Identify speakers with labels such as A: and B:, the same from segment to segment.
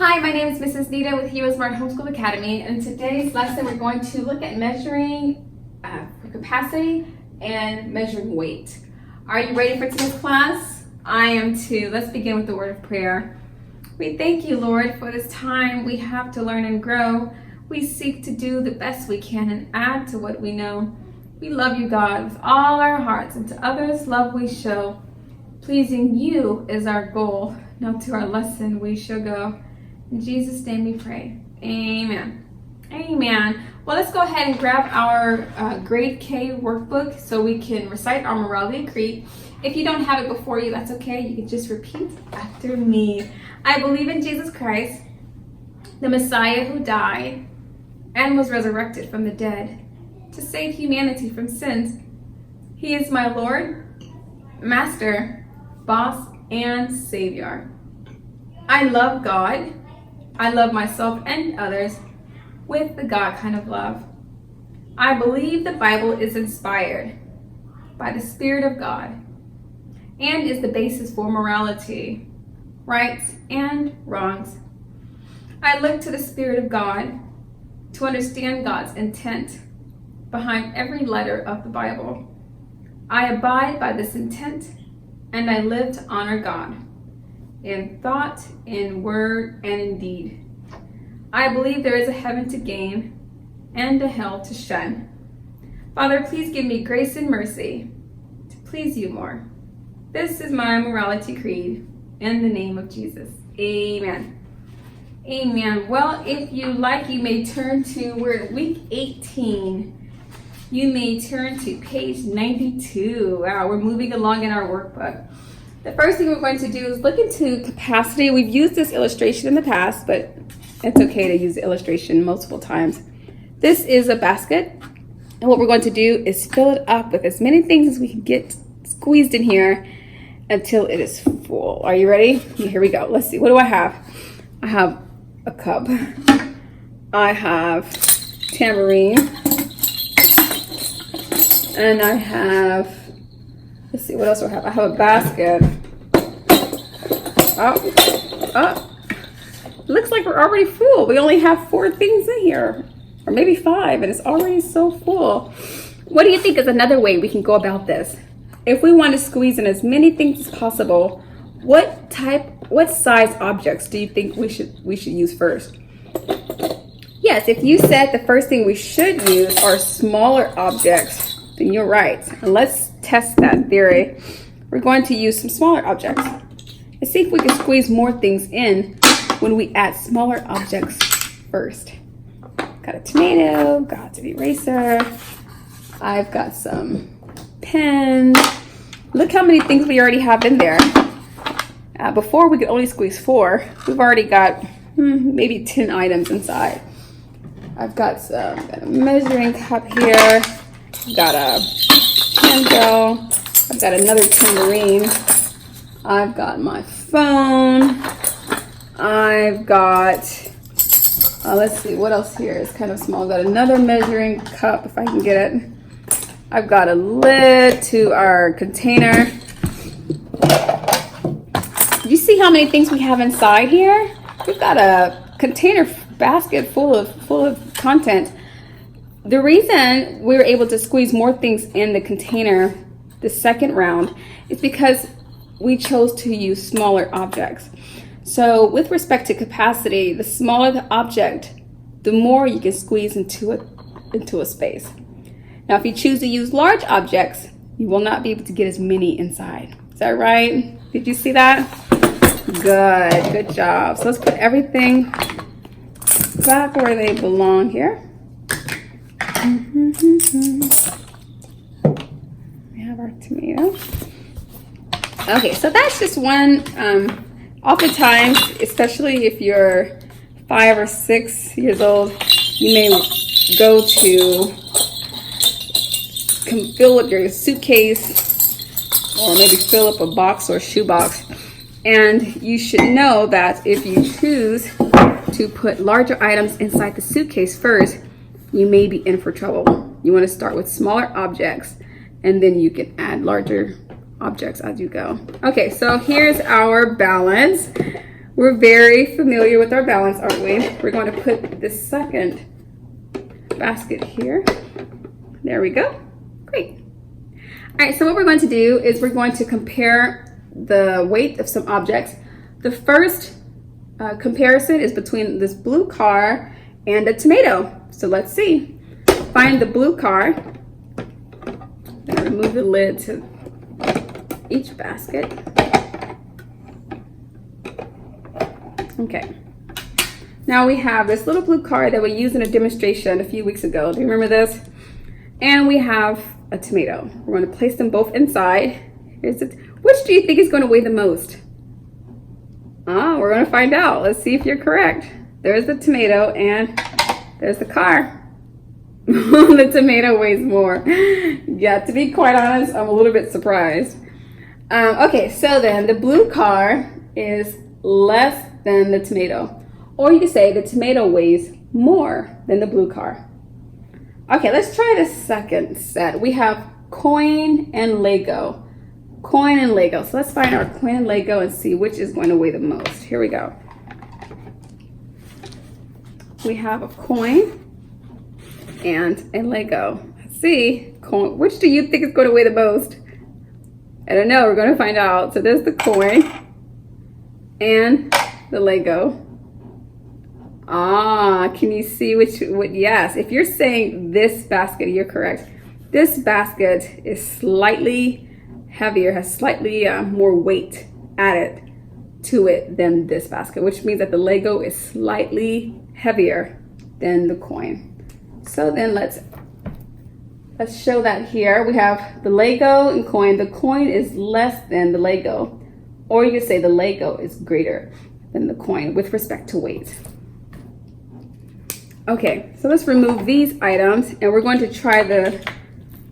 A: Hi, my name is Mrs. Nita with Heroesmart Homeschool Academy, and in today's lesson we're going to look at measuring capacity and measuring weight. Are you ready for today's class? I am too. Let's begin with the word of prayer. We thank you, Lord, for this time we have to learn and grow. We seek to do the best we can and add to what we know. We love you, God, with all our hearts, and to others love we show. Pleasing you is our goal. Now to our lesson we shall go. In Jesus' name we pray. Amen. Amen. Well, let's go ahead and grab our grade K workbook so we can recite our morality creed. If you don't have it before you, that's okay. You can just repeat after me. I believe in Jesus Christ, the Messiah who died and was resurrected from the dead to save humanity from sins. He is my Lord, Master, Boss, and Savior. I love God. I love myself and others with the God kind of love. I believe the Bible is inspired by the Spirit of God and is the basis for morality, rights, and wrongs. I look to the Spirit of God to understand God's intent behind every letter of the Bible. I abide by this intent and I live to honor God in thought, in word, and in deed. I believe there is a heaven to gain and a hell to shun. Father, please give me grace and mercy to please you more. This is my morality creed in the name of Jesus. Amen. Amen. Well, if you like, you may turn to, we're at week 18. You may turn to page 92. Wow, we're moving along in our workbook. The first thing we're going to do is look into capacity. We've used this illustration in the past, but it's okay to use the illustration multiple times. This is a basket, and what we're going to do is fill it up with as many things as we can get squeezed in here until it is full. Are you ready? Here we go. Let's see. What do I have? I have a cup. I have tambourine. And I have, let's see, what else do I have? I have a basket. Oh, looks like we're already full. We only have 4 things in here, or maybe 5, and it's already so full. What do you think is another way we can go about this? If we want to squeeze in as many things as possible, what size objects do you think we should use first? Yes, if you said the first thing we should use are smaller objects, then you're right. And let's test that theory. We're going to use some smaller objects and see if we can squeeze more things in when we add smaller objects first. Got a tomato, got an eraser. I've got some pens. Look how many things we already have in there. Before we could only squeeze 4. We've already got maybe 10 items inside. I've got a measuring cup here. I've got a candle. I've got another tambourine. I've got my phone. I've got, let's see, what else here is kind of small. I've got another measuring cup, if I can get it. I've got a lid to our container. Do you see how many things we have inside here? We've got a container basket full of content. The reason we were able to squeeze more things in the container the second round is because we chose to use smaller objects. So with respect to capacity, the smaller the object, the more you can squeeze into a space. Now, if you choose to use large objects, you will not be able to get as many inside. Is that right? Did you see that? Good job. So let's put everything back where they belong here. We have our tomato. Okay, so that's just one. Oftentimes, especially if you're 5 or 6 years old, you may go to fill up your suitcase or maybe fill up a box or a shoebox. And you should know that if you choose to put larger items inside the suitcase first, you may be in for trouble. You want to start with smaller objects and then you can add larger objects as you go. Okay, so here's our balance. We're very familiar with our balance, aren't we? We're going to put the second basket here. There we go. Great. All right, so what we're going to do is we're going to compare the weight of some objects. The first comparison is between this blue car and a tomato. So let's see. Find the blue car. And remove the lid to each basket. Okay. Now we have this little blue car that we used in a demonstration a few weeks ago. Do you remember this? And we have a tomato. We're going to place them both inside. Which do you think is going to weigh the most? We're going to find out. Let's see if you're correct. There's the tomato and there's the car. The tomato weighs more. Yeah, to be quite honest, I'm a little bit surprised. Okay, so then the blue car is less than the tomato. Or you could say the tomato weighs more than the blue car. Okay, let's try the second set. We have coin and Lego. Coin and Lego. So let's find our coin and Lego and see which is going to weigh the most. Here we go. We have a coin and a Lego. Let's see. Coin. Which do you think is going to weigh the most? I don't know. We're going to find out. So there's the coin and the Lego. Can you see which? Yes. If you're saying this basket, you're correct. This basket is slightly heavier, has slightly more weight added to it than this basket, which means that the Lego is slightly heavier than the coin. So then let's show that here. We have the Lego and coin. The coin is less than the Lego, or you could say the Lego is greater than the coin with respect to weight. Okay, so let's remove these items and we're going to try the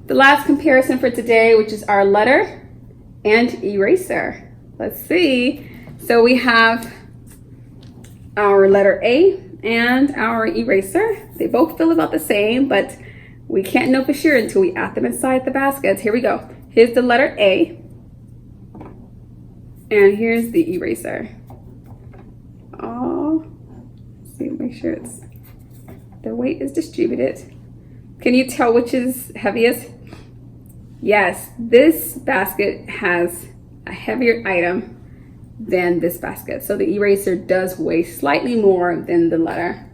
A: last comparison for today, which is our letter and eraser. Let's see. So we have our letter A and our eraser. They both feel about the same, but we can't know for sure until we add them inside the baskets. Here we go. Here's the letter A. And here's the eraser. Let's see, make sure the weight is distributed. Can you tell which is heaviest? Yes, this basket has a heavier item than this basket. So the eraser does weigh slightly more than the letter.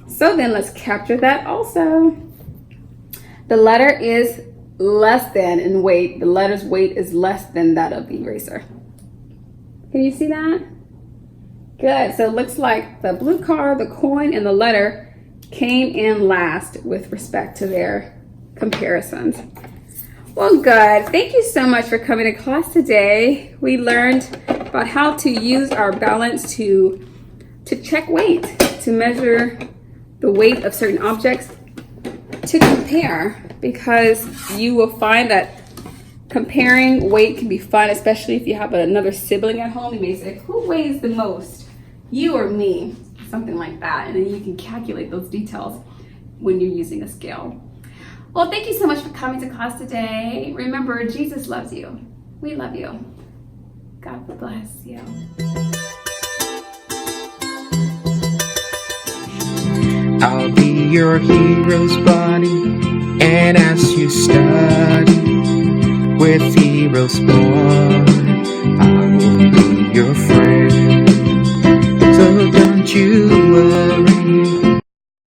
A: So then let's capture that also. The letter is less than in weight. The letter's weight is less than that of the eraser. Can you see that? Good. So it looks like the blue car, the coin, and the letter came in last with respect to their comparisons. Well, good. Thank you so much for coming to class today. We learned about how to use our balance to check weight, to measure the weight of certain objects, to compare, because you will find that comparing weight can be fun, especially if you have another sibling at home. You may say, who weighs the most, you or me? Something like that, and then you can calculate those details when you're using a scale. Well, thank you so much for coming to class today. Remember, Jesus loves you. We love you. God bless you.
B: I'll be your hero's buddy, and as you study with Heroesmart, I will be your friend. So don't you